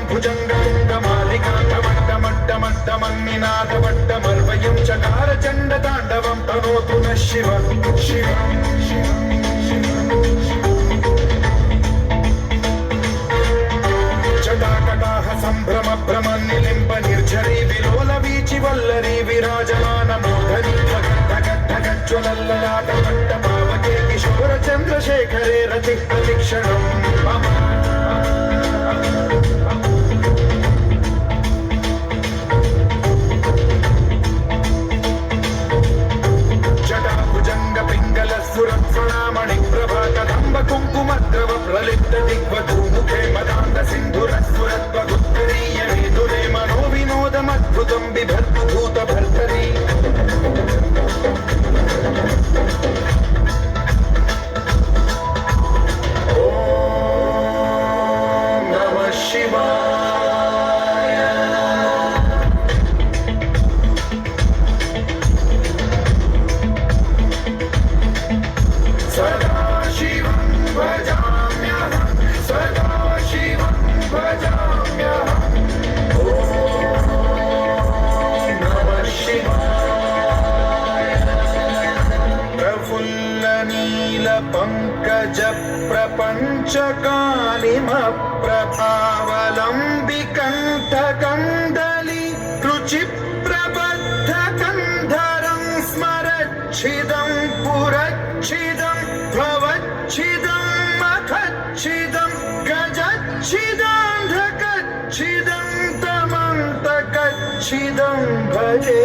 भुजां भुजङ्गमालिकान्तमट्टमट्टमट्टमन्निनादमट्टमर्वयं चकार चण्डताण्डवं तनोतु नः शिव शिव जटाकटाह सम्भ्रम भ्रमन्निलिम्ब निर्झरी विलोल वीचि वल्लरी विराजमान मोधरी ढगज्ज्वलल्ललाटमट्ट पावके किशोर चन्द्रशेखरे रतिः प्रतिक्षणं मम जटाभुजङ्ग पिङ्गल सुरत्फणामणि प्रभा कदम्ब कुङ्कुमद्रव प्रलिप्त दिग्वधूमुखे मदान्ध सिन्धुरस्फुरत्वगुत्तरीय मेधुरे मनो विनोदमद्भुतं बिभर्तु भूतभर्तरी ॐ नमः शिवाय सदा शिवं भजाम्यहं सदा शिवं भजाम्यहं ॐ नमः शिवाय प्रफुल्लनीलपङ्कज प्रपञ्चकालिमप्रभावलम्बिकण्ठकन्दली रुचिप्रबद्धकन्धरं स्मरच्छिदं पुरच्छिदं भवच्छिदं मखच्छिदं गजच्छिदान्धकच्छिदं तमन्तकच्छिदं भजे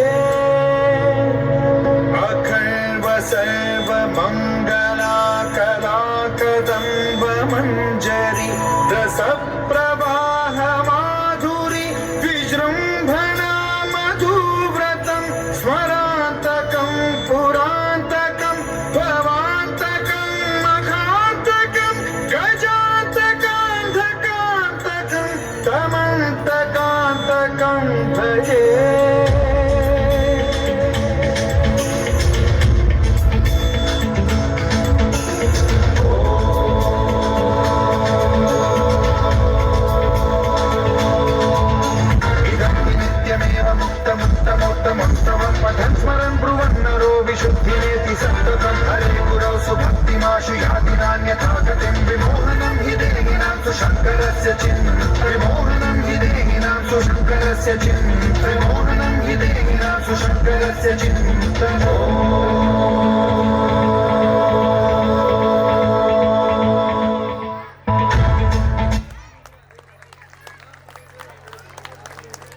अखण्ड सर्वमङ्गलाकलाकदम्ब मञ्जरी रसप्रवाह माधुरी विजृम्भणा मधुव्रतं स्मरान्तकं पुरान्तकं भवान्तकं मखान्तकं गजान्तकान्धकान्तकं तमन्तकान्तकं भजे उत्तमोत्तमोत्तमं पठन् स्मरन् ब्रुवन्नरो विशुद्धिमेति सन्ततं हरे गुरौ सुभक्तिमाशु याति नान्यथा गतिं विमोहनं हि देहिनां सुशङ्करस्य विमोहनं हि देहिनां सुशङ्करस्य विमोहनं हि देहिनां सुशङ्करस्य चिन्तनम्